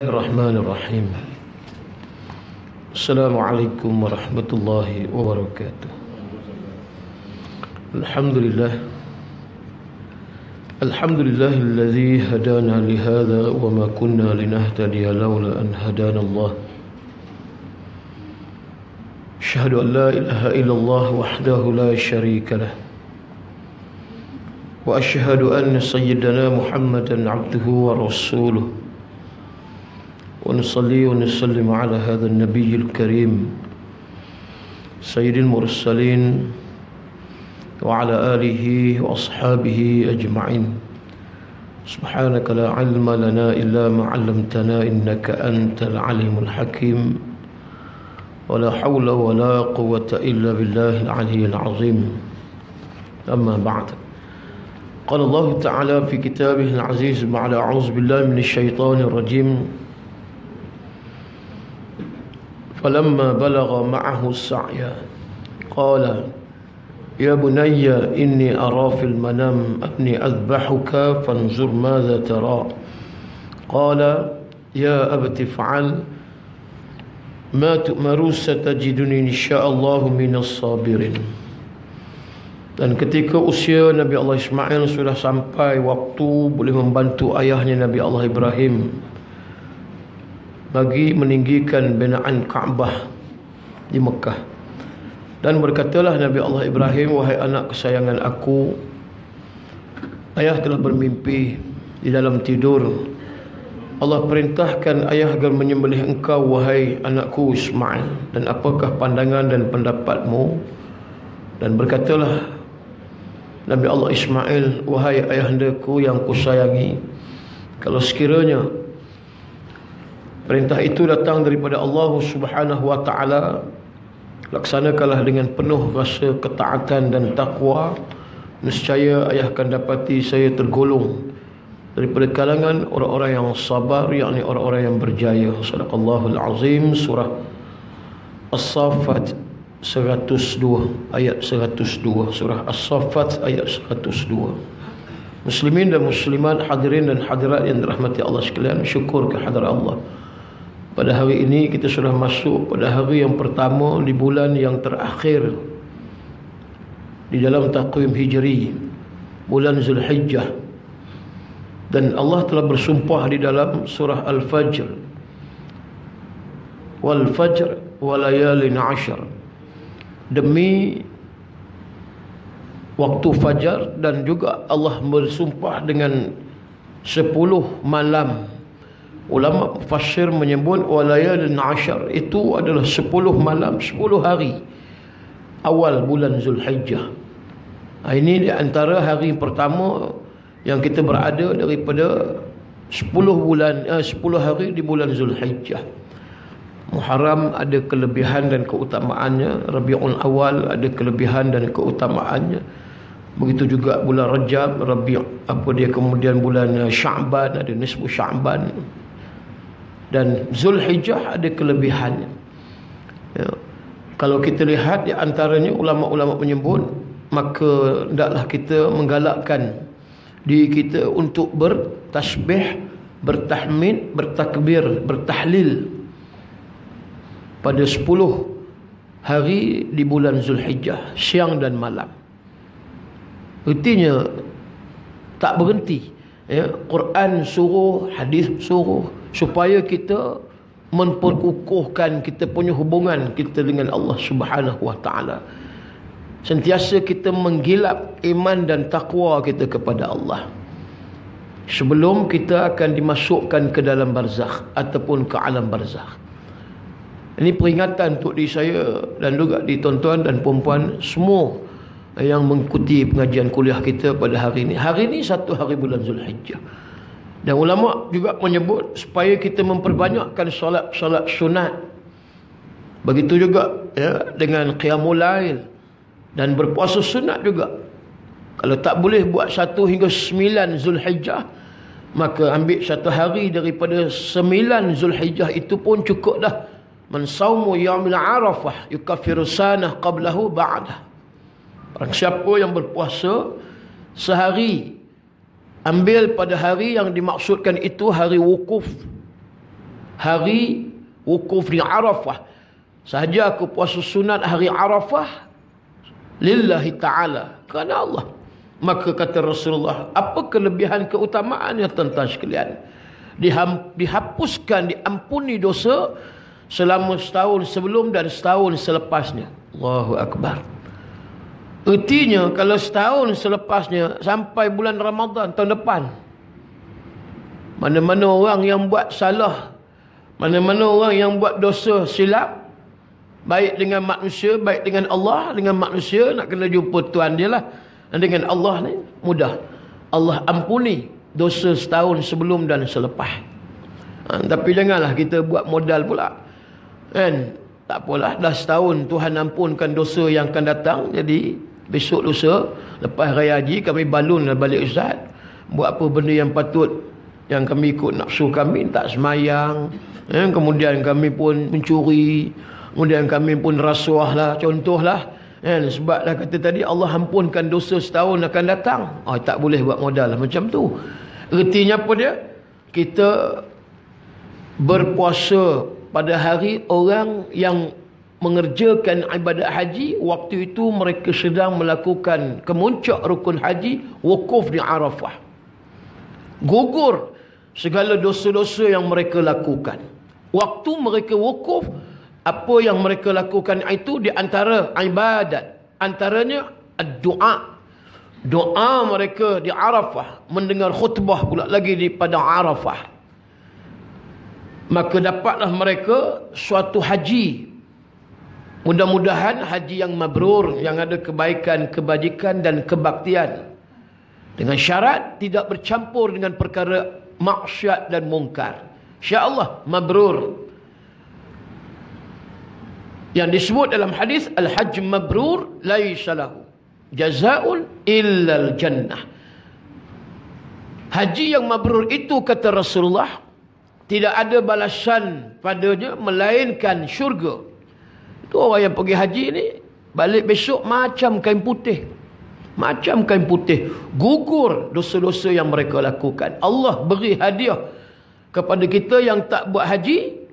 الرحمن الرحيم. السلام عليكم ورحمة الله وبركاته. الحمد لله الذي هدانا لهذا وما كنا لنهتدي لولا أن هدانا الله. أشهد أن لا إله إلا الله وحده لا شريك له، وأشهد أن سيدنا محمدا عبده ورسوله، ونصلي ونسلم على هذا النبي الكريم سيد المرسلين وعلى آله وأصحابه أجمعين. سبحانك لا علم لنا إلا ما علمتنا إنك أنت العليم الحكيم، ولا حول ولا قوة إلا بالله العلي العظيم. أما بعد، قال الله تعالى في كتابه العزيز بعد أعوذ بالله من الشيطان الرجيم: فلما بلغ معه السعي قال يا بني إني أرى في المنام أني أذبحك فانظر ماذا ترى. قال يا أبت افعل ما تؤمر ستجدني إن شاء الله من الصابرين. Dan ketika usia Nabi Allah Ismail sudah sampai waktu boleh membantu ayahnya Nabi Allah Ibrahim bagi meninggikan binaan Kaabah di Mekah, dan berkatalah Nabi Allah Ibrahim, wahai anak kesayangan aku, ayah telah bermimpi di dalam tidur. Allah perintahkan ayah agar menyembelih engkau, wahai anakku Ismail, dan apakah pandangan dan pendapatmu? Dan berkatalah Nabi Allah Ismail, wahai ayahandaku yang kusayangi, kalau sekiranya perintah itu datang daripada Allah Subhanahu wa ta'ala, laksanakanlah dengan penuh rasa ketaatan dan takwa, nescaya ayah akan dapati saya tergolong daripada kalangan orang-orang yang sabar, yakni orang-orang yang berjaya. Sadaqallahul azim. Surah As-Saffat 102 ayat 102. Surah As-Saffat ayat 102. Muslimin dan muslimat, hadirin dan hadirat yang dirahmati Allah sekalian, syukur kehadrat Allah. Pada hari ini kita sudah masuk pada hari yang pertama di bulan yang terakhir di dalam taqwim Hijri, bulan Zulhijjah. Dan Allah telah bersumpah di dalam surah Al-Fajr, wal fajr wa layalin 'ashr, demi waktu fajar, dan juga Allah bersumpah dengan 10 malam. Ulama mufassir menyebut walayalin 'ashr itu adalah 10 malam, 10 hari awal bulan Zulhijjah. Ini di antara hari pertama yang kita berada daripada 10 hari di bulan Zulhijjah. Muharram ada kelebihan dan keutamaannya, Rabiul Awal ada kelebihan dan keutamaannya. Begitu juga bulan Rajab, kemudian bulan Sya'ban, ada nisfu Sya'ban, dan Zulhijjah ada kelebihannya. Ya. Kalau kita lihat di antaranya, ulama-ulama menyebut, maka hendaklah kita menggalakkan diri kita untuk bertasbih, bertahmid, bertakbir, bertahlil pada 10 hari di bulan Zulhijjah, siang dan malam. Artinya tak berhenti, ya. Quran suruh, hadis suruh, supaya kita memperkukuhkan kita punya hubungan kita dengan Allah Subhanahu wa ta'ala. Sentiasa kita menggilap iman dan takwa kita kepada Allah sebelum kita akan dimasukkan ke dalam barzakh ataupun ke alam barzakh. Ini peringatan untuk diri saya dan juga di tuan-tuan dan puan-puan semua yang mengikuti pengajian kuliah kita pada hari ini. Hari ini 1 hari bulan Zulhijjah. Dan ulama juga menyebut supaya kita memperbanyakkan solat sunat. Begitu juga, ya, dengan qiyamul lail dan berpuasa sunat juga. Kalau tak boleh buat 1 hingga 9 Zulhijjah, maka ambil 1 hari daripada 9 Zulhijjah itu pun cukup dah. Man saumu yaumil arafah yukaffiru sanah qablahu ba'dah. Orang siapa yang berpuasa sehari, ambil pada hari yang dimaksudkan itu hari wukuf, hari wukuf di Arafah. Sahaja aku puasa sunat hari Arafah lillahi ta'ala, kerana Allah. Maka kata Rasulullah, apa kelebihan keutamaannya tuan-tuan sekalian? Dihapuskan, diampuni dosa selama setahun sebelum dan setahun selepasnya. Allahu Akbar. Ertinya kalau setahun selepasnya sampai bulan Ramadan tahun depan, mana-mana orang yang buat salah, mana-mana orang yang buat dosa silap, baik dengan manusia, baik dengan Allah. Dengan manusia nak kena jumpa Tuhan dia lah. Dan dengan Allah ni mudah. Allah ampuni dosa setahun sebelum dan selepas. Tapi janganlah kita buat modal pula. Kan? Tak apalah, dah setahun Tuhan ampunkan dosa yang akan datang. Jadi besok lusa lepas raya haji kami balun balik ustaz. Buat apa benda yang patut, yang kami ikut nafsu kami, tak semayang. Kemudian kami pun mencuri. Kemudian kami pun rasuah lah, contohlah. Sebab dah kata tadi Allah ampunkan dosa setahun akan datang. Tak boleh buat modal lah macam tu. Ertinya apa dia? Kita berpuasa pada hari orang yang mengerjakan ibadat haji, waktu itu mereka sedang melakukan kemuncak rukun haji, wukuf di Arafah. Gugur segala dosa-dosa yang mereka lakukan. Waktu mereka wukuf, apa yang mereka lakukan itu di antara ibadat, antaranya doa. Doa mereka di Arafah, mendengar khutbah pula lagi di pada Arafah. Maka dapatlah mereka suatu haji. Mudah-mudahan haji yang mabrur, yang ada kebaikan, kebajikan dan kebaktian. Dengan syarat tidak bercampur dengan perkara maksiat dan mungkar. InsyaAllah mabrur. Yang disebut dalam hadis, al-hajj mabrur laisa lahu jazaa'un illal jannah. Haji yang mabrur itu, kata Rasulullah, tidak ada balasan padanya melainkan syurga. Itu orang yang pergi haji ni balik besok macam kain putih. Macam kain putih. Gugur dosa-dosa yang mereka lakukan. Allah beri hadiah kepada kita yang tak buat haji.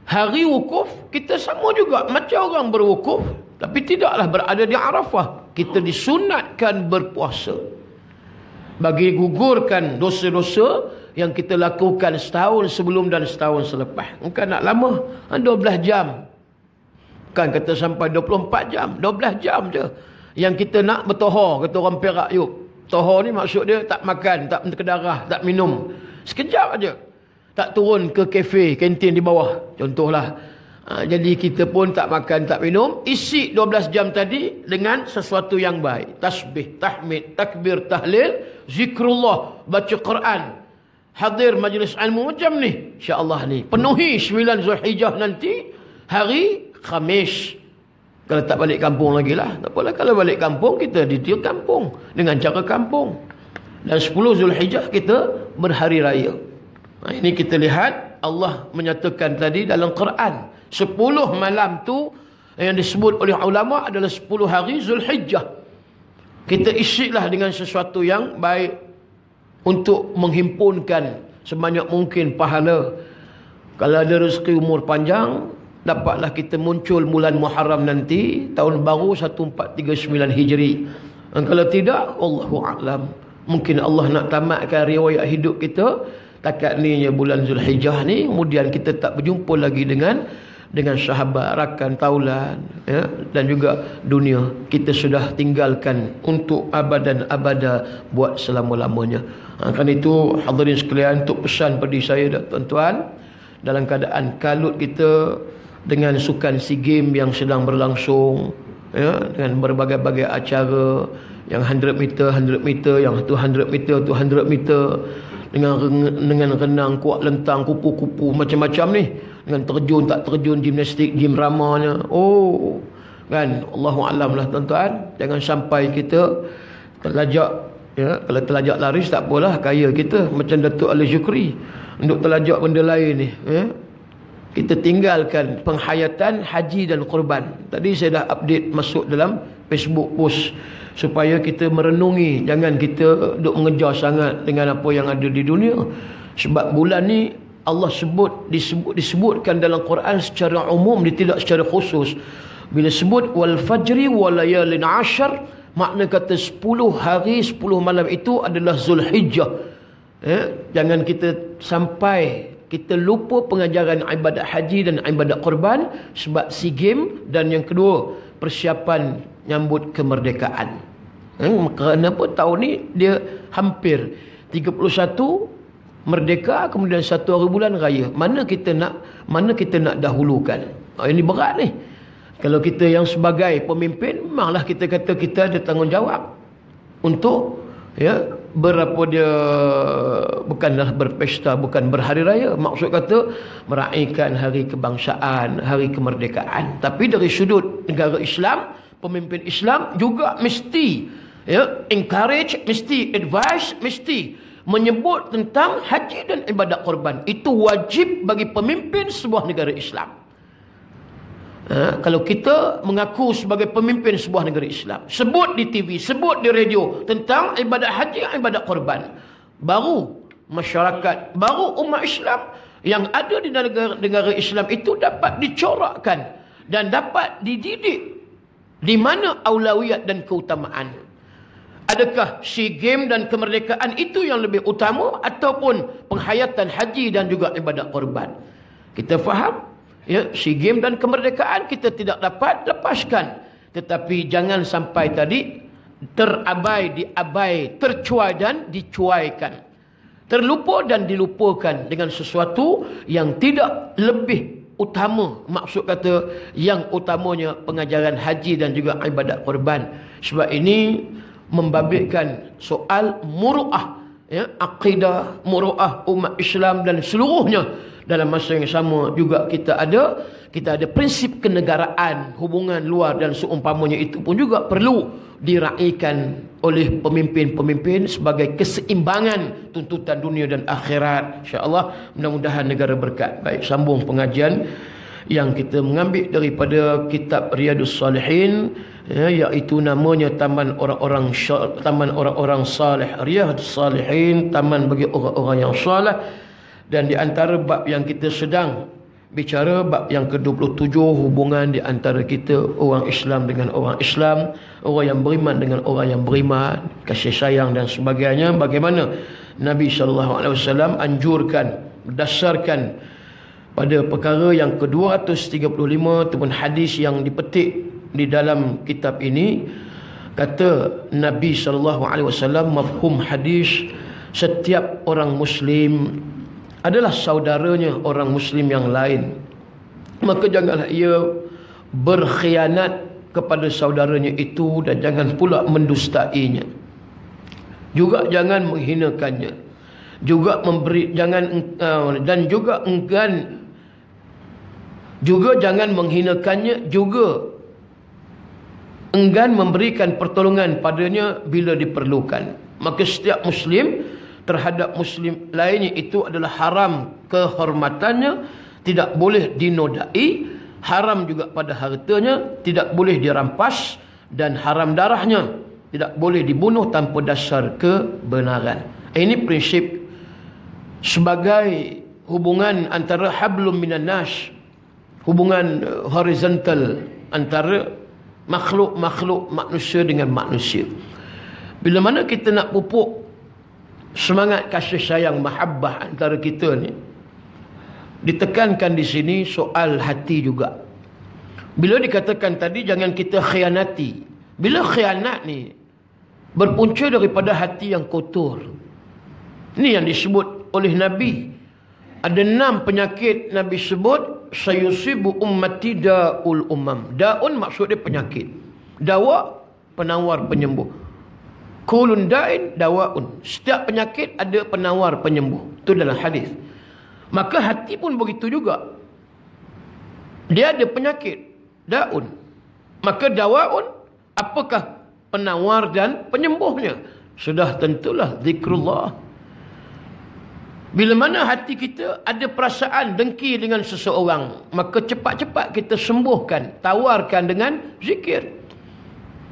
Hari wukuf kita sama juga macam orang berwukuf, tapi tidaklah berada di Arafah. Kita disunatkan berpuasa bagi gugurkan dosa-dosa yang kita lakukan setahun sebelum dan setahun selepas. Bukan nak lama, 12 jam. Kan kata sampai 24 jam, 12 jam je yang kita nak bertohar. Kata orang Perak, yuk. Tohar ni maksud dia tak makan, tak berdarah, tak minum. Sekejap aja. Tak turun ke kafe, kantin di bawah. Contohlah. Jadi kita pun tak makan, tak minum. Isi 12 jam tadi dengan sesuatu yang baik. Tasbih, tahmid, takbir, tahlil, zikrullah, baca Quran, hadir majlis ilmu macam ni. InsyaAllah ni. Penuhi 9 Zulhijjah nanti, hari Khamis. Kalau tak balik kampung lagi lah. Tak apalah, kalau balik kampung, kita di kampung. Dengan cara kampung. Dan 10 Zulhijjah kita berhari raya. Ini kita lihat Allah menyatakan tadi dalam Quran. 10 malam tu yang disebut oleh ulama adalah 10 hari Zulhijjah. Kita isilah dengan sesuatu yang baik untuk menghimpunkan sebanyak mungkin pahala. Kalau ada rezeki umur panjang, dapatlah kita muncul bulan Muharram nanti, tahun baru 1439 Hijri. Dan kalau tidak, Allahu a'lam. Mungkin Allah nak tamatkan riwayat hidup kita takat ni ya bulan Zulhijjah ni, kemudian kita tak berjumpa lagi dengan sahabat, rakan, taulan, ya, dan juga dunia. Kita sudah tinggalkan untuk abadan abada buat selama-lamanya. Kan itu hadirin sekalian, untuk pesan pada saya dan tuan-tuan, dalam keadaan kalut kita dengan sukan SEA Games yang sedang berlangsung, ya, dengan berbagai-bagai acara, yang 100 meter, 100 meter, yang 200 meter, 200 meter, dengan renang, kuat lentang, kupu-kupu, macam-macam ni, dengan terjun tak terjun, gimnastik, gym ramanya. Oh, kan, Allahu a'lam lah tuan-tuan. Jangan sampai kita terlajak, ya. Kalau terlajak laris tak apalah, kaya kita macam Datuk Ali Syukri. Untuk terlajak benda lain ni, ya, kita tinggalkan penghayatan haji dan korban. Tadi saya dah update masuk dalam Facebook post, supaya kita merenungi, jangan kita duk mengejar sangat dengan apa yang ada di dunia. Sebab bulan ni Allah disebutkan dalam Quran secara umum, dia tidak secara khusus. Bila sebut wal fajri wal layalin ashar, makna kata 10 hari 10 malam itu adalah Zulhijjah. Jangan kita sampai kita lupa pengajaran ibadat haji dan ibadat korban sebab SEA Games, dan yang kedua persiapan nyambut kemerdekaan. Kerana apa? Tahun ni dia hampir 31 merdeka, kemudian 1 hari bulan raya. Mana kita nak dahulukan? Ini berat ni. Kalau kita yang sebagai pemimpin, memanglah kita kata kita ada tanggungjawab untuk bukanlah berpesta, bukan berhari raya. Maksud kata meraihkan hari kebangsaan, hari kemerdekaan. Tapi dari sudut negara Islam, pemimpin Islam juga mesti encourage, mesti advise, mesti menyebut tentang haji dan ibadat korban. Itu wajib bagi pemimpin sebuah negara Islam. Kalau kita mengaku sebagai pemimpin sebuah negara Islam, sebut di TV, sebut di radio tentang ibadat haji, ibadat korban, baru masyarakat, baru umat Islam yang ada di negara Islam itu dapat dicorakkan dan dapat dididik di mana aulawiyat dan keutamaan. Adakah SEA Games dan kemerdekaan itu yang lebih utama, ataupun penghayatan haji dan juga ibadat korban? Kita faham, SEA Games dan kemerdekaan kita tidak dapat lepaskan. Tetapi jangan sampai tadi tercuai dan dicuaikan. Terlupa dan dilupakan dengan sesuatu yang tidak lebih utama. Maksud kata yang utamanya pengajaran haji dan juga ibadat korban. Sebab ini membabitkan soal muru'ah, akidah, muru'ah umat Islam dan seluruhnya. Dalam masa yang sama juga kita ada prinsip kenegaraan, hubungan luar dan seumpamanya itu pun juga perlu diraihkan oleh pemimpin-pemimpin sebagai keseimbangan tuntutan dunia dan akhirat. InsyaAllah mudah-mudahan negara berkat. Baik, sambung pengajian yang kita mengambil daripada kitab Riyadus Salihin, iaitu namanya Taman Orang-orang Salih. Riyadus Salihin, taman bagi orang-orang yang salih. Dan di antara bab yang kita sedang bicara, bab yang ke-27, hubungan di antara kita orang Islam dengan orang Islam, orang yang beriman dengan orang yang beriman, kasih sayang dan sebagainya. Bagaimana Nabi SAW anjurkan berdasarkan pada perkara yang ke-235 ataupun hadis yang dipetik di dalam kitab ini. Kata Nabi SAW, mafhum hadis, setiap orang Muslim adalah saudaranya orang Muslim yang lain. Maka janganlah ia berkhianat kepada saudaranya itu, dan jangan pula mendustainya. Juga jangan menghinakannya. Juga jangan menghinakannya, juga enggan memberikan pertolongan padanya bila diperlukan. Maka setiap Muslim terhadap Muslim lainnya itu adalah haram kehormatannya, tidak boleh dinodai, haram juga pada hartanya, tidak boleh dirampas, dan haram darahnya, tidak boleh dibunuh tanpa dasar kebenaran. Ini prinsip sebagai hubungan antara hablum minan nas, hubungan horizontal antara makhluk-makhluk manusia dengan manusia. Bila mana kita nak pupuk semangat kasih sayang, mahabbah antara kita ni, ditekankan di sini soal hati juga. Bila dikatakan tadi jangan kita khianati, bila khianat ni berpunca daripada hati yang kotor. Ini yang disebut oleh Nabi. Ada 6 penyakit Nabi sebut, sayusibu ummati da'ul umam. Da'un maksud dia penyakit, dawa penawar penyembuh. Kulun da'in dawa'un. Setiap penyakit ada penawar penyembuh. Itu dalam hadis. Maka hati pun begitu juga. Dia ada penyakit, da'un. Maka dawa'un, apakah penawar dan penyembuhnya? Sudah tentulah zikrullah. Bila mana hati kita ada perasaan dengki dengan seseorang, maka cepat-cepat kita sembuhkan, tawarkan dengan zikir.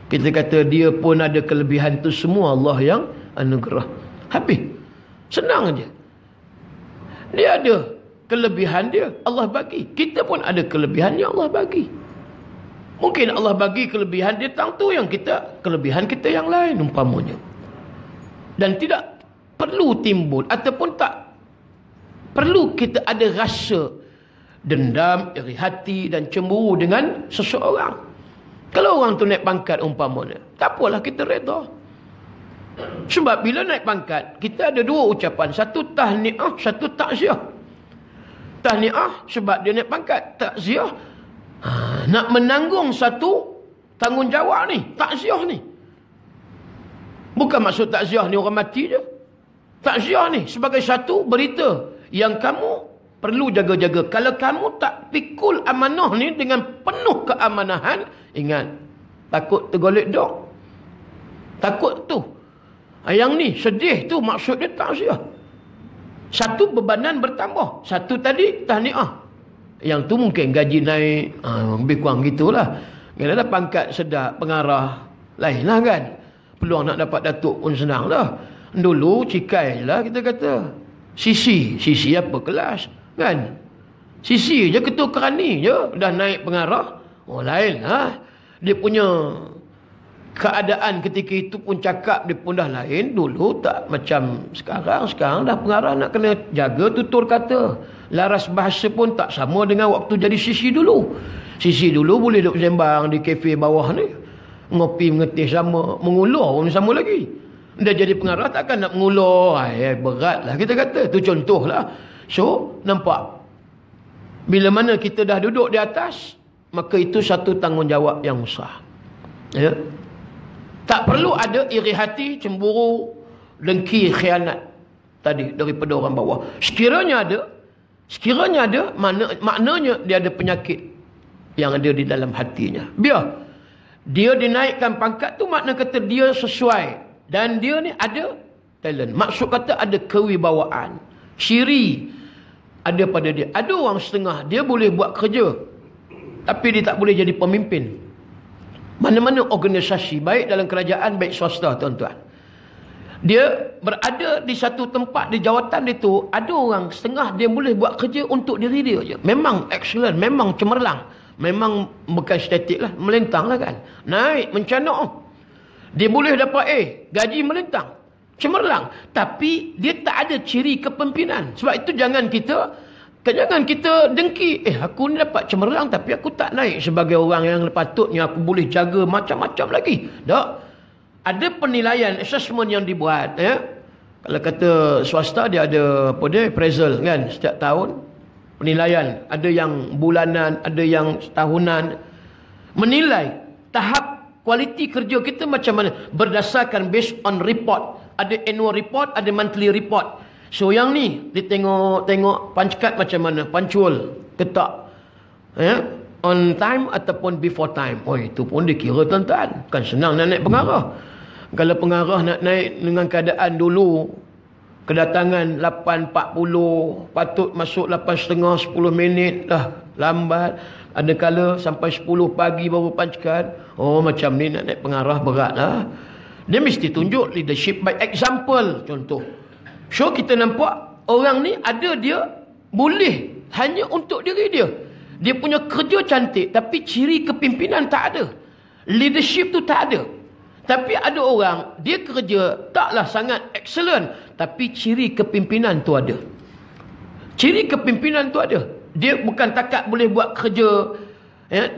Kita kata dia pun ada kelebihan tu, semua Allah yang anugerah. Habis. Senang aja. Dia ada kelebihan dia, Allah bagi. Kita pun ada kelebihan yang Allah bagi. Mungkin Allah bagi kelebihan dia tentu yang kita, kelebihan kita yang lain umpamanya. Dan tidak perlu timbul ataupun tak perlu kita ada rasa dendam, iri hati dan cemburu dengan seseorang. Kalau orang tu naik pangkat umpamanya, tak apalah, kita reda. Sebab bila naik pangkat, kita ada dua ucapan. Satu tahniah, satu takziah. Tahniah sebab dia naik pangkat. Takziah, nak menanggung satu tanggungjawab ni. Takziah ni. Bukan maksud takziah ni orang mati je. Takziah ni sebagai satu berita yang kamu perlu jaga-jaga. Kalau kamu tak pikul amanah ni dengan penuh keamanahan, ingat, takut tergolek dok. Takut tu. Yang ni sedih tu maksud dia takziah. Satu bebanan bertambah. Satu tadi tahniah. Yang tu mungkin gaji naik, lebih kurang gitulah. Kalau ada pangkat sedap, pengarah, lain lah kan. Peluang nak dapat datuk pun senang lah. Dulu cikai lah kita kata. Sisi apa kelas kan. Sisi je ketua kerani je dah naik pengarah. Oh lain lah. Dia punya keadaan ketika itu pun cakap dia pun dah lain. Dulu tak macam sekarang. Sekarang dah pengarah nak kena jaga tutur kata. Laras bahasa pun tak sama dengan waktu jadi sisi dulu. Sisi dulu boleh duduk sembang di kafe bawah ni. Ngopi mengetih sama. Mengulur pun sama lagi. Dia jadi pengarah takkan nak mengulur. Berat lah kita kata. Itu contoh lah. So nampak. Bila mana kita dah duduk di atas, maka itu satu tanggungjawab yang besar. Ya. Tak perlu ada iri hati, cemburu, dengki, khianat tadi daripada orang bawah. Sekiranya ada, maknanya dia ada penyakit yang ada di dalam hatinya. Biar dia dinaikkan pangkat tu, makna kata dia sesuai dan dia ni ada talent. Maksud kata ada kewibawaan. Ciri ada pada dia. Ada orang setengah dia boleh buat kerja tapi dia tak boleh jadi pemimpin. Mana-mana organisasi, baik dalam kerajaan, baik swasta, tuan-tuan. Dia berada di satu tempat, di jawatan itu, ada orang setengah dia boleh buat kerja untuk diri dia je. Memang excellent, memang cemerlang. Memang bukan statik lah, melintang lah kan. Naik, mencanak. Dia boleh dapat gaji melintang. Cemerlang. Tapi dia tak ada ciri kepimpinan. Sebab itu jangan kita dengki. Aku ni dapat cemerlang tapi aku tak naik sebagai orang yang patutnya aku boleh jaga macam-macam lagi. Tak. Ada penilaian, assessment yang dibuat. Ya. Kalau kata swasta dia ada appraisal kan setiap tahun. Penilaian. Ada yang bulanan, ada yang tahunan. Menilai tahap kualiti kerja kita macam mana. Berdasarkan based on report. Ada annual report, ada monthly report. So yang ni dia tengok punch card macam mana, punctual ke tak, ya, on time ataupun before time. Oh itu pun dikira tuan-tuan. Kan senang nak naik pengarah. Kalau pengarah nak naik dengan keadaan dulu kedatangan 8.40, patut masuk 8.30, 10 minit dah lambat. Ada kala sampai 10 pagi baru punch card. Oh macam ni nak naik pengarah berat lah. Dia mesti tunjuk leadership by example. Contoh. So kita nampak orang ni ada dia boleh hanya untuk diri dia. Dia punya kerja cantik tapi ciri kepimpinan tak ada. Leadership tu tak ada. Tapi ada orang dia kerja taklah sangat excellent tapi ciri kepimpinan tu ada. Ciri kepimpinan tu ada. Dia bukan takat boleh buat kerja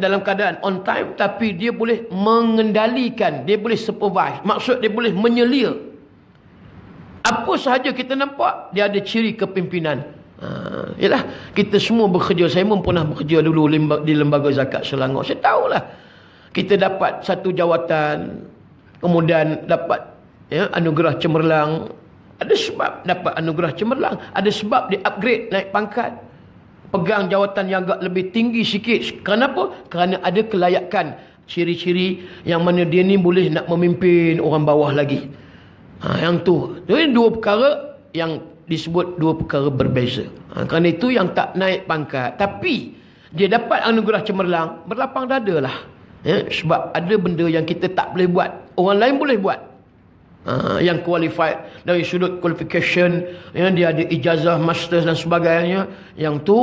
dalam keadaan on time tapi dia boleh mengendalikan, dia boleh supervise. Maksud dia boleh menyelia. Apa sahaja kita nampak dia ada ciri kepimpinan. Yalah, kita semua bekerja. Saya pun pernah bekerja dulu di Lembaga Zakat Selangor. Saya tahulah. Kita dapat satu jawatan, kemudian dapat anugerah cemerlang. Ada sebab dapat anugerah cemerlang, ada sebab dia upgrade, naik pangkat, pegang jawatan yang agak lebih tinggi sikit. Kenapa? Kerana ada kelayakan, ciri-ciri yang mana dia ni boleh nak memimpin orang bawah lagi. Yang tu. Jadi dua perkara yang disebut dua perkara berbeza. Kerana itu yang tak naik pangkat tapi dia dapat anugerah cemerlang, berlapang dada lah. Sebab ada benda yang kita tak boleh buat, orang lain boleh buat. Yang qualified dari sudut qualification, dia ada ijazah master dan sebagainya. Yang tu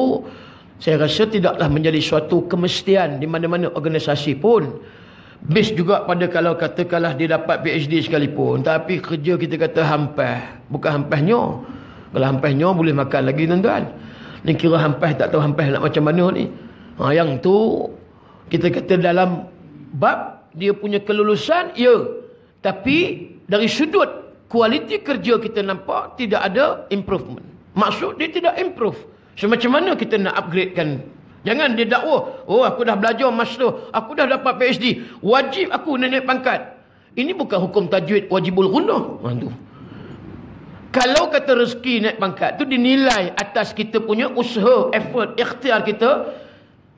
saya rasa tidaklah menjadi suatu kemestian di mana-mana organisasi pun. Base juga pada kalau katakanlah dia dapat PhD sekalipun, tapi kerja kita kata hampir, bukan hampirnya. Kalau hampirnya boleh makan lagi tuan-tuan. Ni kira hampir tak tahu hampir nak macam mana ni. Yang tu kita kata dalam bab dia punya kelulusan, ya. Tapi dari sudut kualiti kerja kita nampak tidak ada improvement. Maksud dia tidak improve. So macam mana kita nak upgradekan? Jangan dia dakwa, oh aku dah belajar master, aku dah dapat PhD, wajib aku naik pangkat. Ini bukan hukum tajwid wajibul gunah. Kalau kata rezeki naik pangkat tu dinilai atas kita punya usaha, effort, ikhtiar kita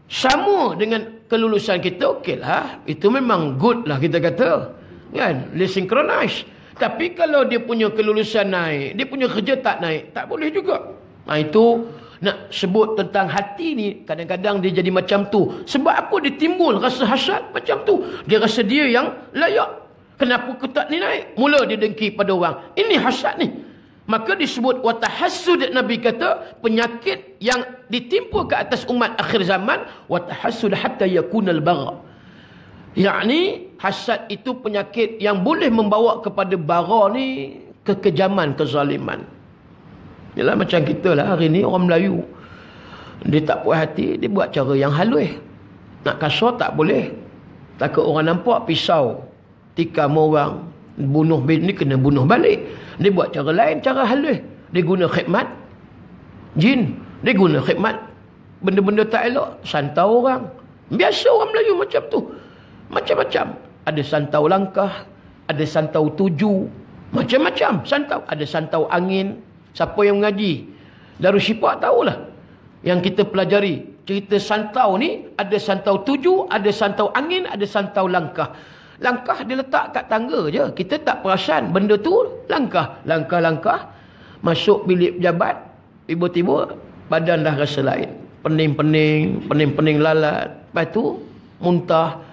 sama dengan kelulusan kita, okeylah. Itu memang good lah kita kata. Kan? Dia synchronize. Tapi kalau dia punya kelulusan naik, dia punya kerja tak naik, tak boleh juga. Itu nak sebut tentang hati ni, kadang-kadang dia jadi macam tu. Sebab apa dia timbul rasa hasad macam tu? Dia rasa dia yang layak. Kenapa aku tak ni naik? Mula dia dengki pada orang. Ini hasad ni. Maka disebut watahassud. Nabi kata penyakit yang ditimpa ke atas umat akhir zaman, watahassud hatta yakunal bagha. Yakni hasad itu penyakit yang boleh membawa kepada bara ni, kekejaman, kezaliman. Yalah macam kita lah hari ni orang Melayu. Dia tak puas hati, dia buat cara yang halus. Nak kasar tak boleh. Takut orang nampak pisau tikam orang, bunuh ni kena bunuh balik. Dia buat cara lain, cara halus. Dia guna khidmat jin, dia guna khidmat benda-benda tak elok, santau orang. Biasa orang Melayu macam tu. Macam-macam. Ada santau langkah, ada santau tuju, macam-macam santau. Ada santau angin. Siapa yang mengaji Darushifa tahulah. Yang kita pelajari cerita santau ni, ada santau tuju, ada santau angin, ada santau langkah. Langkah dia letak kat tangga je, kita tak perasan benda tu langkah. Langkah-langkah masuk bilik pejabat, tiba-tiba badan dah rasa lain, pening-pening lalat, lepas tu muntah.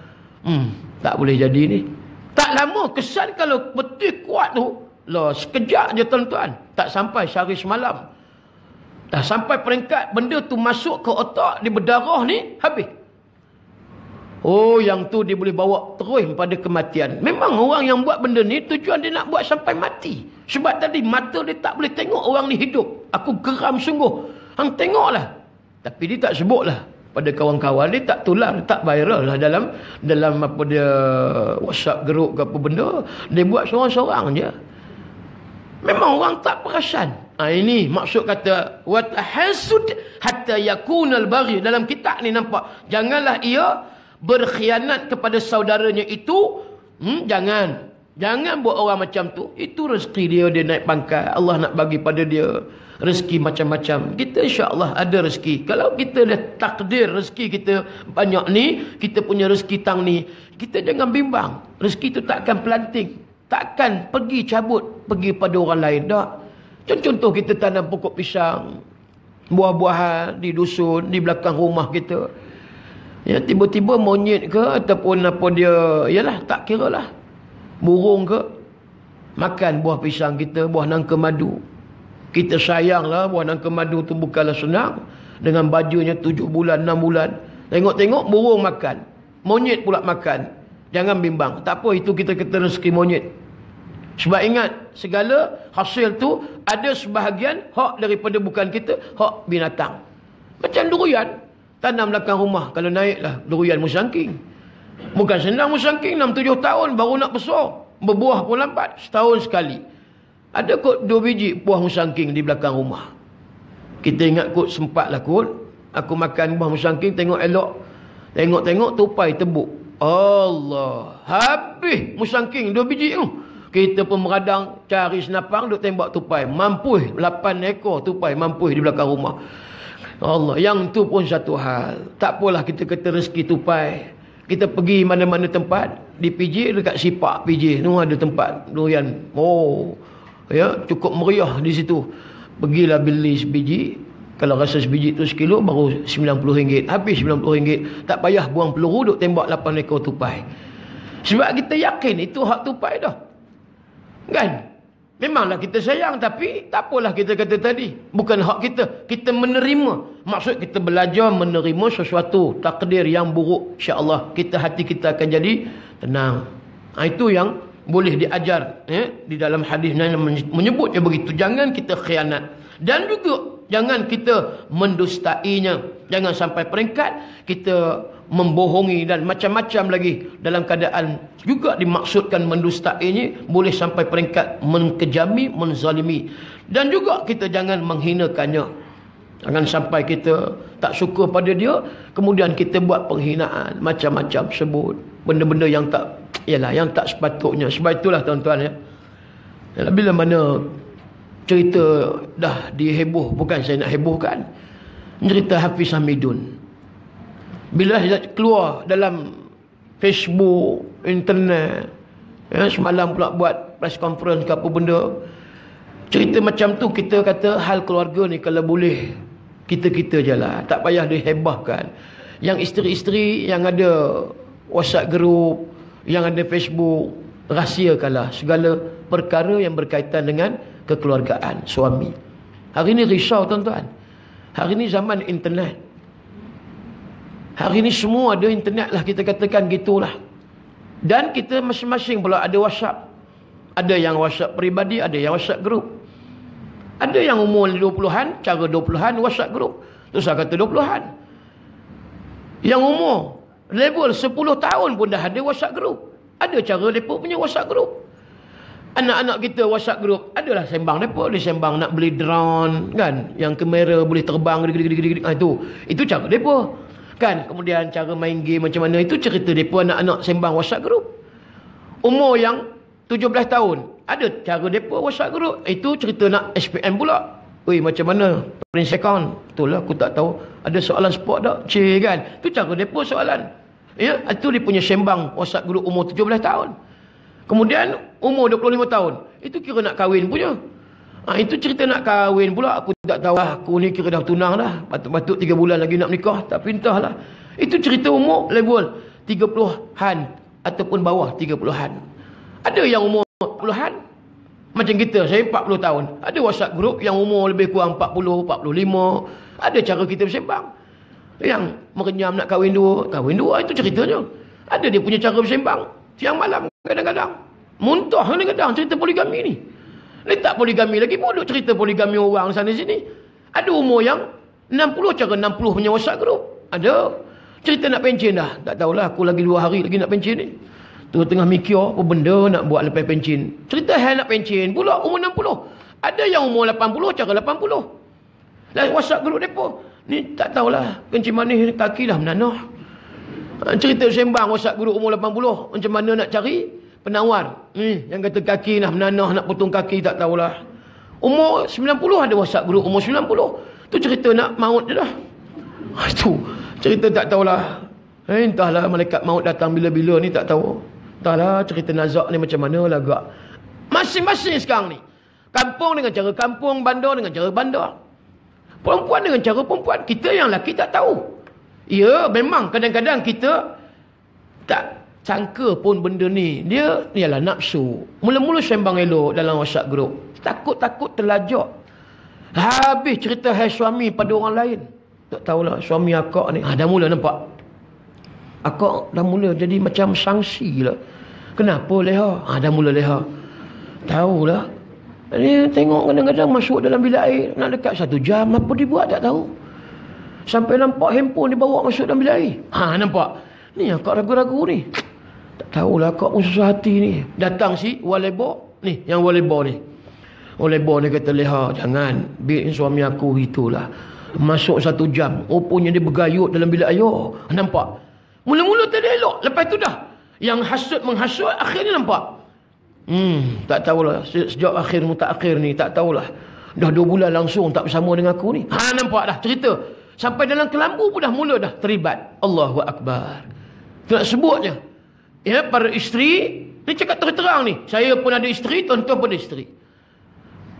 Tak boleh jadi ni. Tak lama kesan kalau betul kuat tu, lah sekejap je tuan-tuan, tak sampai sehari semalam dah sampai peringkat benda tu masuk ke otak, dia berdarah ni, habis. Oh, yang tu dia boleh bawa terus pada kematian. Memang orang yang buat benda ni tujuan dia nak buat sampai mati. Sebab tadi mata dia tak boleh tengok orang ni hidup. Aku geram sungguh. Hang tengoklah. Tapi dia tak sebutlah pada kawan-kawan, dia tak tular, tak viral lah dalam apa dia WhatsApp group ke apa benda. Dia buat seorang-seorang je. Memang orang tak perasan. Ini maksud kata watahasud hatta yakunal baghi. Dalam kitab ni nampak, janganlah ia berkhianat kepada saudaranya itu. Jangan buat orang macam tu. Itu rezeki dia naik pangkat. Allah nak bagi pada dia rezeki macam-macam. Kita insya-Allah ada rezeki. Kalau kita dah takdir rezeki kita banyak ni, kita punya rezeki tang ni, kita jangan bimbang. Rezeki tu takkan pelanting, takkan pergi cabut pergi pada orang lain. Tak. Contoh kita tanam pokok pisang, buah-buahan di dusun, di belakang rumah kita. Ya, tiba-tiba monyet ke ataupun apa dia, yalah tak kira lah, burung ke, makan buah pisang kita, buah nangka madu. Kita sayanglah buah nangka madu tu bukanlah senang. Dengan bajunya 7 bulan, 6 bulan. Tengok-tengok burung makan, monyet pula makan. Jangan bimbang. Tak apa, itu kita kata rezeki monyet. Sebab ingat, segala hasil tu ada sebahagian hak daripada bukan kita, hak binatang. Macam durian, tanam belakang rumah. Kalau naiklah durian musangking. Bukan senang musangking, 6-7 tahun baru nak besar. Berbuah pun lambat, setahun sekali. Ada kot 2 biji buah musangking di belakang rumah. Kita ingat kot, sempatlah kot aku makan buah musangking, tengok elok. Tengok-tengok tupai tebuk. Allah, habis musangking 2 biji tu. Kita pun meradang cari senapang, duk tembak tupai. Mampus 8 ekor tupai mampus di belakang rumah. Allah, yang tu pun satu hal. Tak apalah kita kata rezeki tupai. Kita pergi mana-mana tempat, di PJ dekat Sipak PJ tu ada tempat durian. Oh, ya, cukup meriah di situ. Pergilah beli sebiji. Kalau rasa sebiji tu sekilo baru RM90. Habis RM90. Tak payah buang peluru duk tembak 8 ekor tupai. Sebab kita yakin itu hak tupai dah. Kan? Memanglah kita sayang, tapi tak apalah kita kata tadi. Bukan hak kita. Kita menerima. Maksud kita belajar menerima sesuatu takdir yang buruk. InsyaAllah hati kita akan jadi tenang. Itu yang boleh diajar di dalam hadis menyebutnya begitu. Jangan kita khianat. Dan juga jangan kita mendustainya. Jangan sampai peringkat kita membohongi dan macam-macam lagi. Dalam keadaan juga dimaksudkan mendustainya, boleh sampai peringkat mengkejami, menzalimi. Dan juga kita jangan menghinakannya. Jangan sampai kita tak suka pada dia, kemudian kita buat penghinaan, macam-macam sebut benda-benda yang tak sepatutnya. Sebab itulah tuan-tuan bila mana cerita dah diheboh, bukan saya nak hebohkan, cerita Hafiz Hamidun. Bila keluar dalam Facebook, internet, semalam pula buat press conference ke apa benda, cerita macam tu, kita kata hal keluarga ni kalau boleh kita-kita je lah, tak payah dihebahkan. Yang isteri-isteri yang ada WhatsApp group, yang ada Facebook, rahsiakanlah segala perkara yang berkaitan dengan kekeluargaan suami. Hari ni risau tuan-tuan. Hari ni zaman internet. Hari ni semua ada internet lah, kita katakan gitulah. Dan kita masing-masing pula ada WhatsApp. Ada yang WhatsApp peribadi, ada yang WhatsApp group. Ada yang umur 20-an, cara 20-an WhatsApp group. Terus saya kata 20-an. Yang umur level 10 tahun pun dah ada WhatsApp group. Ada cara mereka punya WhatsApp group. Anak-anak kita WhatsApp group, adalah sembang mereka. Dia sembang nak beli drone kan, yang kamera boleh terbang itu cara mereka. Kan, kemudian cara main game macam mana, itu cerita mereka. Anak-anak sembang WhatsApp group. Umur yang 17 tahun, ada cara mereka WhatsApp group. Itu cerita nak SPM pula. Macam mana Prince account? Betul lah, aku tak tahu. Ada soalan sport tak? Kan? Itu cara mereka soalan. Itu dia punya sembang WhatsApp group umur 17 tahun. Kemudian umur 25 tahun, itu kira nak kahwin punya. Itu cerita nak kahwin pula. Aku tak tahu lah, aku ni kira dah tunang dah. Patut-patut 3 bulan lagi nak menikah, tapi entahlah. Itu cerita umur level 30-an ataupun bawah 30-an. Ada yang umur 40-an. Macam kita, saya 40 tahun. Ada WhatsApp group yang umur lebih kurang 40, 45. Ada cara kita bersembang. Yang merenyam nak kahwin dua, itu ceritanya. Ada dia punya cara bersembang. Siang malam kadang-kadang. Muntah kadang-kadang cerita poligami ni. Ni tak poligami lagi, bodoh cerita poligami orang sana sini. Ada umur yang 60, cara 60 punya WhatsApp group. Ada. Cerita nak pencen dah. Tak tahulah, aku lagi 2 hari lagi nak pencen ni. Tu tengah mikir apa benda nak buat lepas pencen. Cerita hal nak pencen pula umur 60. Ada yang umur 80, cara 80. Lah WhatsApp group depa. Ni tak tahulah, kencing manis kaki dah menanah. Cerita sembang WhatsApp group umur 80. Macam mana nak cari penawar yang kata kaki dah menanah, nak potong kaki, tak tahulah. Umur 90 ada WhatsApp group umur 90. Tu cerita nak maut je dah. Itu cerita tak tahulah. Entahlah malaikat maut datang bila-bila ni, tak tahu. Entahlah cerita nazak ni macam mana lah agak. Masing-masing sekarang ni. Kampung dengan cara kampung, bandar dengan cara bandar. Perempuan dengan cara perempuan. Kita yang lelaki tak tahu. Ya, memang kadang-kadang kita tak sangka pun benda ni. Dia ialah nafsu. Mula-mula sembang elok dalam WhatsApp group. Takut-takut terlajak. Habis cerita hai suami pada orang lain. Tak tahulah suami akak ni. Dah mula nampak. Akak dah mula jadi macam sangsi lah. Kenapa leha? Dah mula leha. Tahulah. Dia tengok kadang-kadang masuk dalam bilik air. Nak dekat 1 jam. Apa dia buat tak tahu. Sampai nampak handphone dibawa masuk dalam bilik air. Nampak. Ni akak ragu-ragu ni. Tak tahulah akak pun susah hati ni. Datang si walebo. Ni yang walebo ni. Walebo ni kata leha. Jangan. Biar suami aku itulah. Masuk 1 jam. Rupanya dia bergayut dalam bilik air. Nampak. Mula-mula tadi elok. Lepas tu dah. Yang hasut menghasut. Akhirnya nampak. Tak tahulah. Sejak akhir mutakhir ni. Tak tahulah. Dah 2 bulan langsung tak bersama dengan aku ni. Nampak dah cerita. Sampai dalam kelambu pun dah mula dah terlibat. Allahu Akbar. Tu nak sebutnya. Ya, para isteri. Ni cakap terang-terang ni. Saya pun ada isteri. Tuan-tuan pun ada isteri.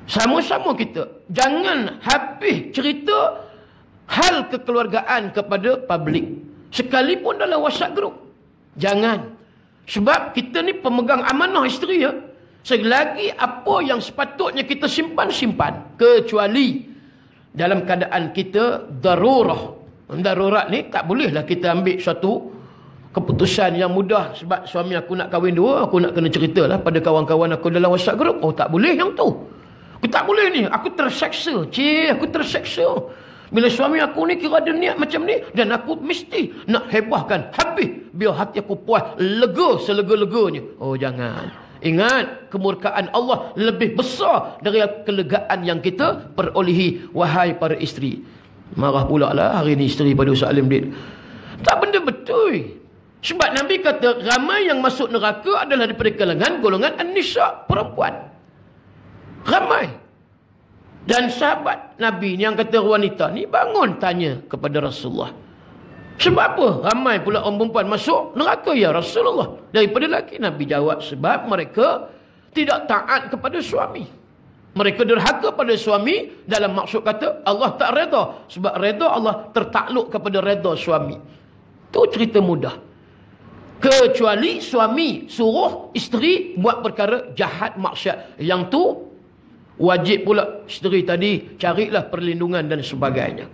Sama-sama kita. Jangan habis cerita hal kekeluargaan kepada publik. Sekalipun dalam WhatsApp group. Jangan. Sebab kita ni pemegang amanah isteri ya. Selagi apa yang sepatutnya kita simpan. Kecuali dalam keadaan kita darurah. Darurat ni tak bolehlah kita ambil suatu keputusan yang mudah. Sebab suami aku nak kahwin dua, aku nak kena ceritalah pada kawan-kawan aku dalam WhatsApp group. Oh, tak boleh yang tu. Aku tak boleh ni. Aku terseksa. Aku terseksa. Bila suami aku ni kira ada niat macam ni, dan aku mesti nak hebahkan habis biar hati aku puas, lega selega-leganya. Oh, jangan. Ingat, kemurkaan Allah lebih besar dari kelegaan yang kita perolehi, wahai para isteri. Marah pula lah hari ni isteri pada Ustaz Alim Din. Tak benda betul. Sebab Nabi kata ramai yang masuk neraka adalah daripada kalangan golongan an-nisa, perempuan. Ramai. Dan sahabat Nabi ni yang kata wanita ni bangun tanya kepada Rasulullah. Sebab apa ramai pula orang perempuan masuk neraka ya Rasulullah daripada lelaki? Nabi jawab, sebab mereka tidak taat kepada suami. Mereka derhaka pada suami, dalam maksud kata Allah tak reda. Sebab reda Allah tertakluk kepada reda suami. Itu cerita mudah. Kecuali suami suruh isteri buat perkara jahat maksiat. Yang tu wajib pula isteri tadi carilah perlindungan dan sebagainya.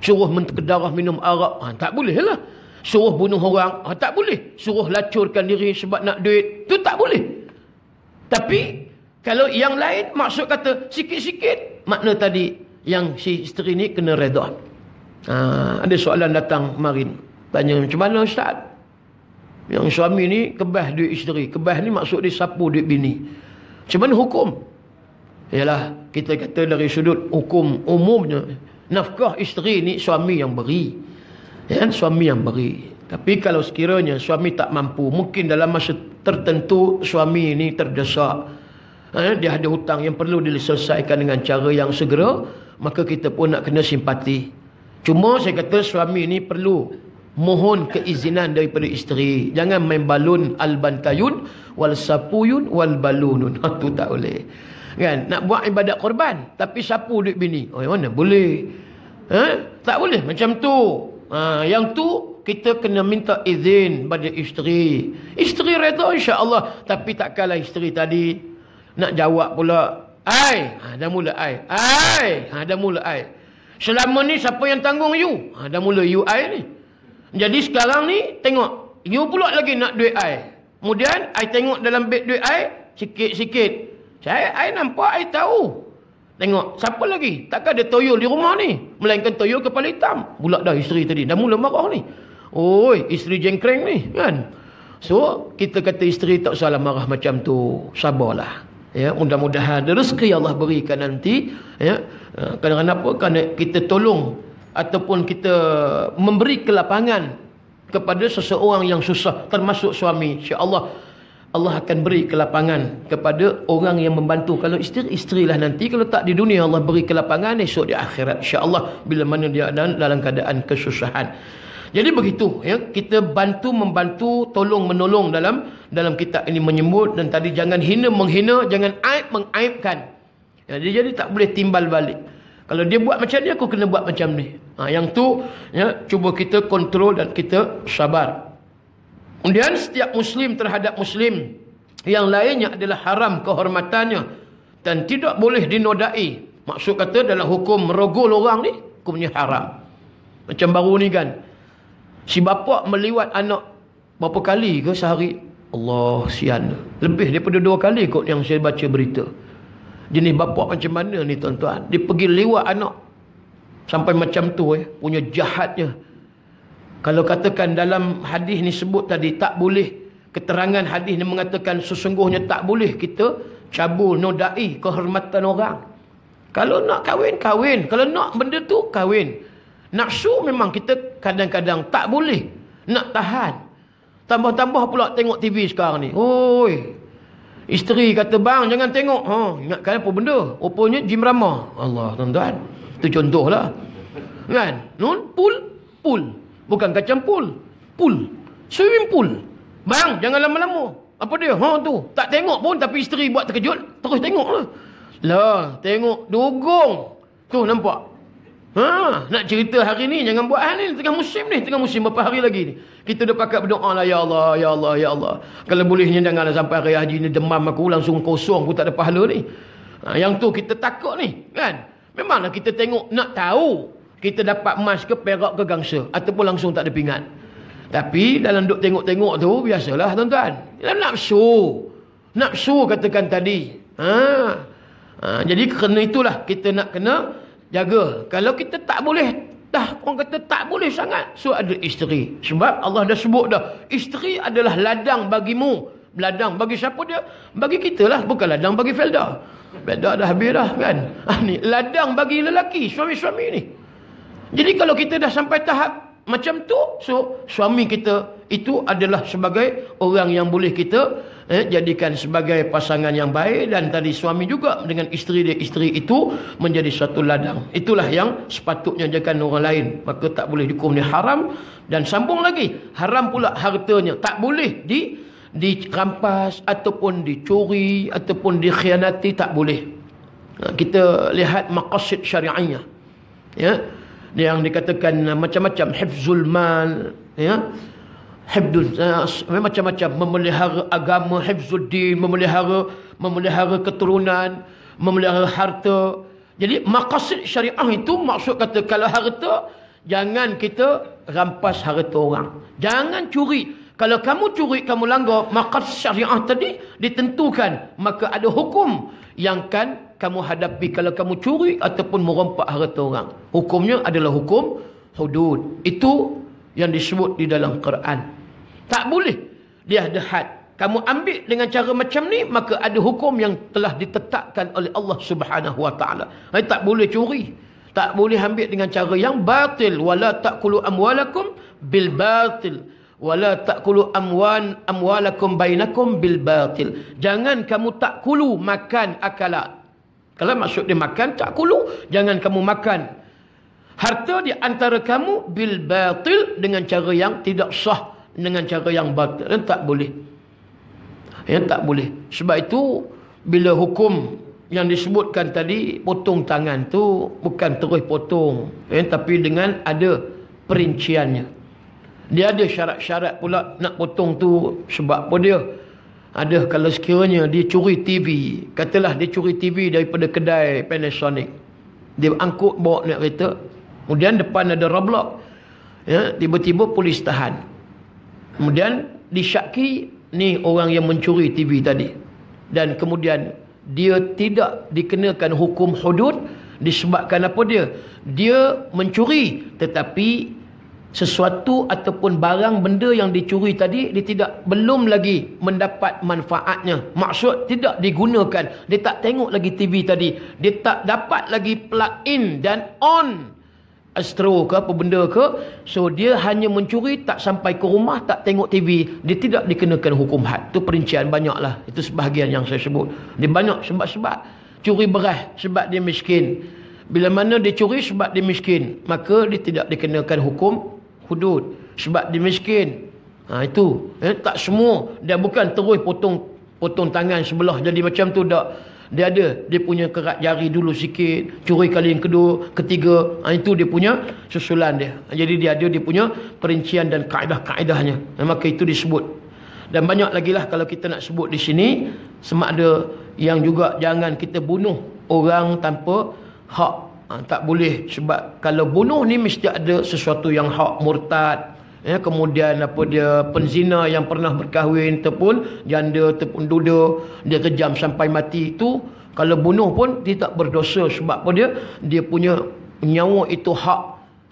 Suruh darah minum arak, tak boleh lah. Suruh bunuh orang, tak boleh. Suruh lacurkan diri sebab nak duit, tu tak boleh. Tapi kalau yang lain maksud kata sikit-sikit, makna tadi yang si isteri ni kena reda. Ada soalan datang kemarin, tanya macam mana Ustaz? Yang suami ni kebah duit isteri. Kebah ni maksud dia sapu duit bini. Macam mana hukum? Yalah, kita kata dari sudut hukum umumnya, nafkah isteri ni suami yang beri. Ya, suami yang beri. Tapi kalau sekiranya suami tak mampu, mungkin dalam masa tertentu suami ni terdesak, dia ada hutang yang perlu diselesaikan dengan cara yang segera, maka kita pun nak kena simpati. Cuma saya kata suami ni perlu mohon keizinan daripada isteri. Jangan main balun al-bantayun wal sapuyun wal balunun. Itu tak boleh. Kan, nak buat ibadat korban tapi sapu duit bini, mana boleh. Tak boleh macam tu. Yang tu kita kena minta izin pada isteri. Isteri reda insya-Allah, tapi tak kalah isteri tadi nak jawab pula dah mula dah mula selama ni siapa yang tanggung you? Dah mula you ni. Jadi sekarang ni tengok you pula lagi nak duit kemudian tengok dalam beg duit sikit-sikit. Saya nampak, saya tahu. Tengok, siapa lagi? Takkan ada toyol di rumah ni. Melainkan toyol kepala hitam. Pula dah isteri tadi. Dah mula marah ni. Oi, isteri jengkreng ni. Kan? So, kita kata isteri tak salah marah macam tu. Sabarlah. Ya, mudah-mudahan rezeki Allah berikan nanti. Ya, kerana apa? Kerana kita tolong ataupun kita memberi kelapangan kepada seseorang yang susah. Termasuk suami. InsyaAllah Allah akan beri kelapangan kepada orang yang membantu. Kalau isteri-isterilah nanti. Kalau tak di dunia Allah beri kelapangan, esok di akhirat insya-Allah bila mana dia dalam keadaan kesusahan. Jadi begitu ya, kita membantu, tolong menolong dalam kitab ini menyebut. Dan tadi jangan hina menghina, jangan aib mengaibkan. Ya, jadi tak boleh timbal balik. Kalau dia buat macam ni, aku kena buat macam ni. Yang tu ya, cuba kita kontrol dan kita sabar. Kemudian setiap Muslim terhadap Muslim yang lainnya adalah haram kehormatannya dan tidak boleh dinodai. Maksud kata dalam hukum merogol orang ni, hukumnya haram. Macam baru ni kan, si bapa meliwat anak berapa kali ke sehari? Allah, sian. Lebih daripada 2 kali kot yang saya baca berita. Jenis bapa macam mana ni tuan-tuan? Dia pergi liwat anak. Sampai macam tu punya jahatnya. Kalau katakan dalam hadis ni sebut tadi tak boleh, keterangan hadis ni mengatakan sesungguhnya tak boleh kita cabul, nodai kehormatan orang. Kalau nak kahwin, kahwin. Kalau nak benda tu, kahwin. Nafsu memang kita kadang-kadang tak boleh nak tahan. Tambah-tambah pula tengok TV sekarang ni. Oi, isteri kata, bang jangan tengok. Ingatkan apa benda? Rupanya Jim Rama. Allah tuan-tuan. Itu contohlah. Kan? Pool. Bukan kacang pool. Swimming pool. Bang, jangan lama-lama. Apa dia? Tu. Tak tengok pun tapi isteri buat terkejut. Terus tengok lah. Tengok. Dugong. Tu nampak. Nak cerita hari ni, jangan buat hari ni. Tengah musim berapa hari lagi ni. Kita dah pakat berdoa lah, ya Allah, ya Allah, ya Allah. Kalau bolehnya janganlah sampai hari haji ni demam aku langsung kosong, aku tak ada pahala ni. Yang tu kita takut ni, kan? Memanglah kita tengok, nak tahu kita dapat emas ke perak ke gangsa, ataupun langsung tak ada pingat. Tapi dalam duk tengok-tengok tu, biasalah tuan-tuan. Dalam nafsu katakan tadi. Jadi kerana itulah kita nak kena jaga. Kalau kita tak boleh, orang kata tak boleh sangat, so ada isteri. Sebab Allah dah sebut dah, isteri adalah ladang bagimu. Ladang bagi siapa dia? Bagi kita lah, bukan ladang bagi Felda. Felda dah habis dah, kan? Ni ladang bagi lelaki, suami-suami ni. Jadi kalau kita dah sampai tahap macam tu, so suami kita itu adalah sebagai orang yang boleh kita jadikan sebagai pasangan yang baik. Dan tadi suami juga dengan isteri dia, isteri itu menjadi satu ladang. Itulah yang sepatutnya jangan orang lain. Maka tak boleh dihukum ni haram. Dan sambung lagi, haram pula hartanya. Tak boleh dirampas ataupun dicuri ataupun dikhianati, tak boleh. Kita lihat maqasid syariahnya, ya, yang dikatakan macam-macam, hifzul mal, ya, macam-macam, memelihara agama, hifzuddin, memelihara keturunan, memelihara harta. Jadi maqasid syariah itu maksud kata, kalau harta, jangan kita rampas harta orang, jangan curi. Kalau kamu curi, kamu langgar maqasid syariah tadi ditentukan, maka ada hukum yang kan kamu hadapi kalau kamu curi ataupun merompak harta orang. Hukumnya adalah hukum hudud. Itu yang disebut di dalam Quran. Tak boleh dia ada had. Kamu ambil dengan cara macam ni, maka ada hukum yang telah ditetapkan oleh Allah Subhanahu wa taala. Tak boleh curi. Tak boleh ambil dengan cara yang batil. Wala taqulu amwalakum bil batil. Wala ta'kulu amwalakum bainakum bil batil. Jangan kamu ta'kulu, makan akalat. Kalau maksud dia makan, ta'kulu, jangan kamu makan harta di antara kamu bil batil, dengan cara yang tidak sah, dengan cara yang batil. Dan tak boleh. Ya, tak boleh. Sebab itu bila hukum yang disebutkan tadi, potong tangan tu bukan terus potong, tapi dengan ada perinciannya. Dia ada syarat-syarat pula nak potong tu. Sebab apa dia? Ada kalau sekiranya dia curi TV, katalah dia curi TV daripada kedai Panasonic, dia angkut bawa naik kereta, kemudian depan ada roadblock, ya, tiba-tiba polis tahan, kemudian disyaki ni orang yang mencuri TV tadi, dan kemudian dia tidak dikenakan hukum hudud. Disebabkan apa dia mencuri, tetapi sesuatu ataupun barang benda yang dicuri tadi, dia belum lagi mendapat manfaatnya. Maksud tidak digunakan. Dia tak tengok lagi TV tadi. Dia tak dapat lagi plug in dan on astro ke apa benda ke. So dia hanya mencuri, tak sampai ke rumah, tak tengok TV. Dia tidak dikenakan hukum had. Itu perincian banyaklah. Itu sebahagian yang saya sebut. Dia banyak sebab-sebab. Curi beras sebab dia miskin. Bila mana dia curi sebab dia miskin, maka dia tidak dikenakan hukum hudud sebab dia miskin. Itu tak semua. Dia bukan terus potong tangan sebelah jadi macam tu, tak. Dia ada dia punya kerat jari dulu sikit, curi kali yang kedua, ketiga, itu dia punya susulan dia. Jadi dia ada dia punya perincian dan kaedah-kaedahnya. Maka itu disebut. Dan banyak lagi lah kalau kita nak sebut di sini. Semak ada yang juga jangan kita bunuh orang tanpa hak. Tak boleh. Sebab kalau bunuh ni mesti ada sesuatu yang hak, murtad, ya, kemudian penzina yang pernah berkahwin, ataupun janda, ataupun duda, dia kejam sampai mati. Itu kalau bunuh pun dia tak berdosa. Sebab apa dia punya nyawa itu hak,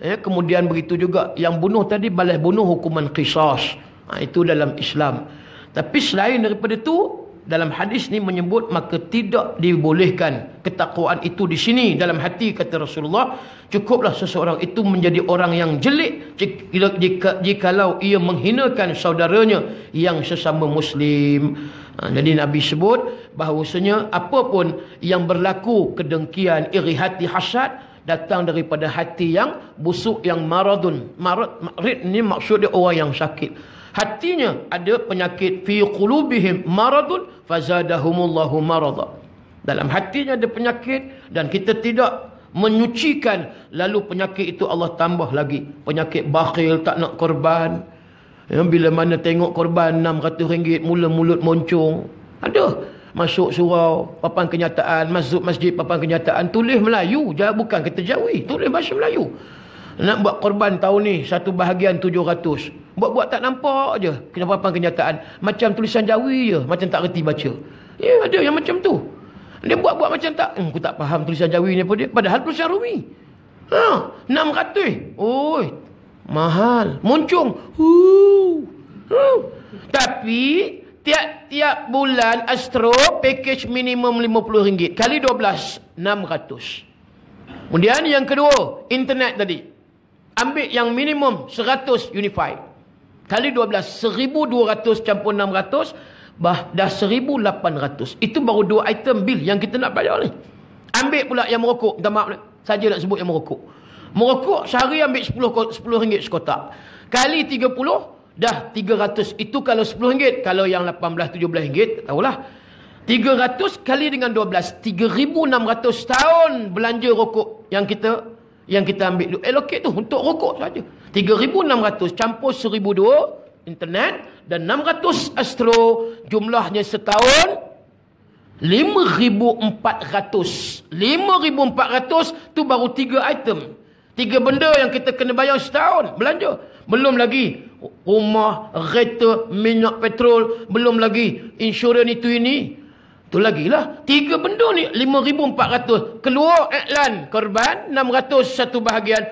ya. Kemudian begitu juga yang bunuh tadi, balas bunuh hukuman qisas. Itu dalam Islam. Tapi selain daripada itu, dalam hadis ni menyebut, maka tidak dibolehkan ketakwaan itu di sini dalam hati, kata Rasulullah. Cukuplah seseorang itu menjadi orang yang jelik jikalau ia menghinakan saudaranya yang sesama Muslim. Jadi Nabi sebut bahawasanya apapun yang berlaku kedengkian, iri hati, hasad, datang daripada hati yang busuk, yang maradun. Marid ni maksud dia orang yang sakit. Hatinya ada penyakit, fi qulubihim maradun fazadahumullahu marada. Dalam hatinya ada penyakit, dan kita tidak menyucikan, lalu penyakit itu Allah tambah lagi. Penyakit bakhil, tak nak korban. Bila mana tengok korban RM600, mula mulut moncong. Ada. Masuk surau, papan kenyataan, masuk masjid, papan kenyataan, tulis Melayu, bukan kata Jawi, tulis bahasa Melayu. Nak buat korban tahun ni, satu bahagian 700. Buat-buat tak nampak je. Kena papan kenyataan. Macam tulisan Jawi je, macam tak reti baca. Ya, ada yang macam tu. Dia buat-buat macam tak. Aku tak faham tulisan Jawi ni apa dia. Padahal tulisan Rumi. 600. Oi, mahal. Moncong. Tapi tiap-tiap bulan Astro package minimum RM50. Kali 12, 600. Kemudian yang kedua, internet tadi. Ambil yang minimum 100 unified. Kali 12, 1,200 campur 600. Dah 1,800. Itu baru 2 item bil yang kita nak bayar ni. Ambil pula yang merokok. Minta maaf saja nak sebut yang merokok. Merokok sehari ambil RM10 sekotak. Kali 30, dah 300. Itu kalau RM10. Kalau yang RM18-17, tak tahulah. 300 kali dengan 12. 3,600 tahun belanja rokok yang kita ambil. Allocate tu untuk rokok saja. 3,600 campur 1,200 internet dan 600 Astro, jumlahnya setahun 5,400. 5,400 tu baru 3 item. 3 benda yang kita kena bayar setahun belanja. Belum lagi rumah, kereta, minyak petrol, belum lagi insurans itu ini. Tu lagi lah. 3 benda ni 5,400. Keluar iklan korban 600 satu bahagian.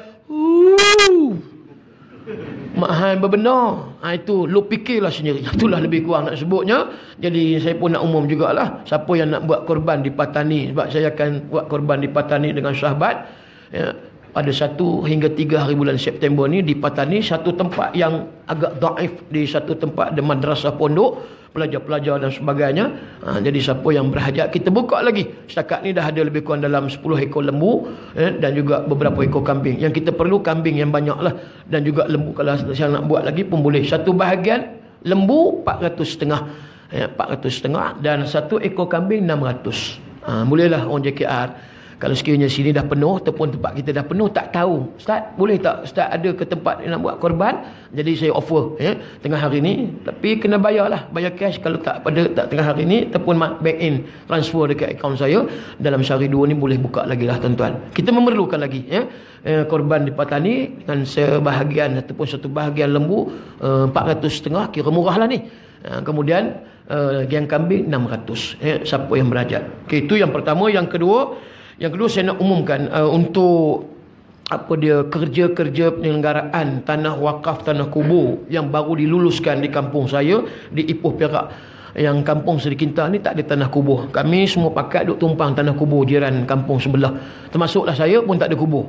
Mahal berbenar. Itu lu fikirlah sendiri. Itulah lebih kurang nak sebutnya. Jadi saya pun nak umum jugalah. Siapa yang nak buat korban di Patani. Sebab saya akan buat korban di Patani dengan sahabat. Ya, pada 1 hingga 3 hari bulan September ni di Patani. Satu tempat yang agak daif. Di satu tempat ada madrasah pondok. Pelajar-pelajar dan sebagainya. Jadi siapa yang berhajat, kita buka lagi. Setakat ni dah ada lebih kurang dalam 10 ekor lembu. Dan juga beberapa ekor kambing. Yang kita perlu kambing yang banyak lah. Dan juga lembu. Kalau saya nak buat lagi pun boleh. Satu bahagian lembu 400,500. 400,500. Dan satu ekor kambing 600. Bolehlah orang JKR. Kalau sekiranya sini dah penuh ataupun tempat kita dah penuh, tak tahu. Ustaz, boleh tak Ustaz ada ke tempat yang nak buat korban? Jadi saya offer tengah hari ni. Tapi kena bayarlah. Bayar cash kalau tak pada tengah hari ni. Ataupun bank in transfer dekat akaun saya. Dalam sehari 2 ni boleh buka lagi lah tuan-tuan. Kita memerlukan lagi korban di Patani. Dengan sebahagian ataupun satu bahagian lembu 400,500. Kira murah lah ni. Kemudian yang kambing 600. Siapa yang berhajat. Okay, itu yang pertama. Yang kedua saya nak umumkan untuk kerja-kerja penyelenggaraan tanah wakaf, tanah kubur yang baru diluluskan di kampung saya di Ipoh Perak. Yang kampung Seri Kinta ni tak ada tanah kubur. Kami semua pakat duk tumpang tanah kubur jiran kampung sebelah. Termasuklah saya pun tak ada kubur.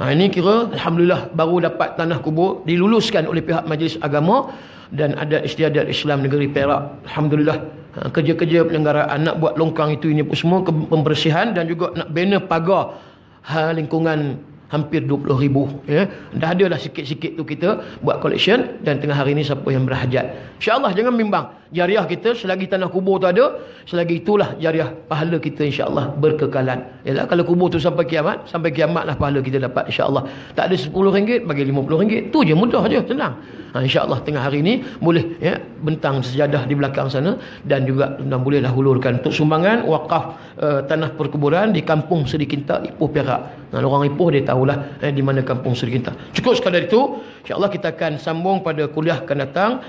Ini kira alhamdulillah baru dapat tanah kubur diluluskan oleh pihak Majlis Agama dan ada Istiadat Islam Negeri Perak. Alhamdulillah. Kerja-kerja penyelenggaraan nak buat longkang itu ini pun semua pembersihan dan juga nak bina pagar lingkungan hampir 20,000 Dah ada lah sikit-sikit tu kita buat collection. Dan tengah hari ni siapa yang berhajat, insya-Allah jangan bimbang. Jariah kita selagi tanah kubur tu ada, selagi itulah jariah pahala kita insya-Allah berkekalan. Yalah kalau kubur tu sampai kiamat lah pahala kita dapat insya-Allah. Tak ada RM10 bagi RM50. Tu je, mudah je, senang. Insya-Allah tengah hari ni boleh bentang sejadah di belakang sana dan juga bolehlah hulurkan untuk sumbangan wakaf tanah perkuburan di kampung Seri Kinta Ipoh Perak. Orang Ipoh dia tahulah di mana kampung Seri Kinta. Cukup sekadar itu. Insya-Allah kita akan sambung pada kuliah akan datang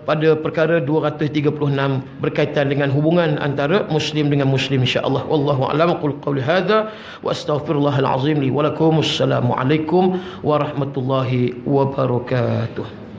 pada perkara 236 berkaitan dengan hubungan antara muslim dengan muslim insya-Allah. Wallahu a'lam. Qul qawli hadza wa astaghfirullahal azim li wa lakum. Assalamualaikum warahmatullahi wabarakatuh.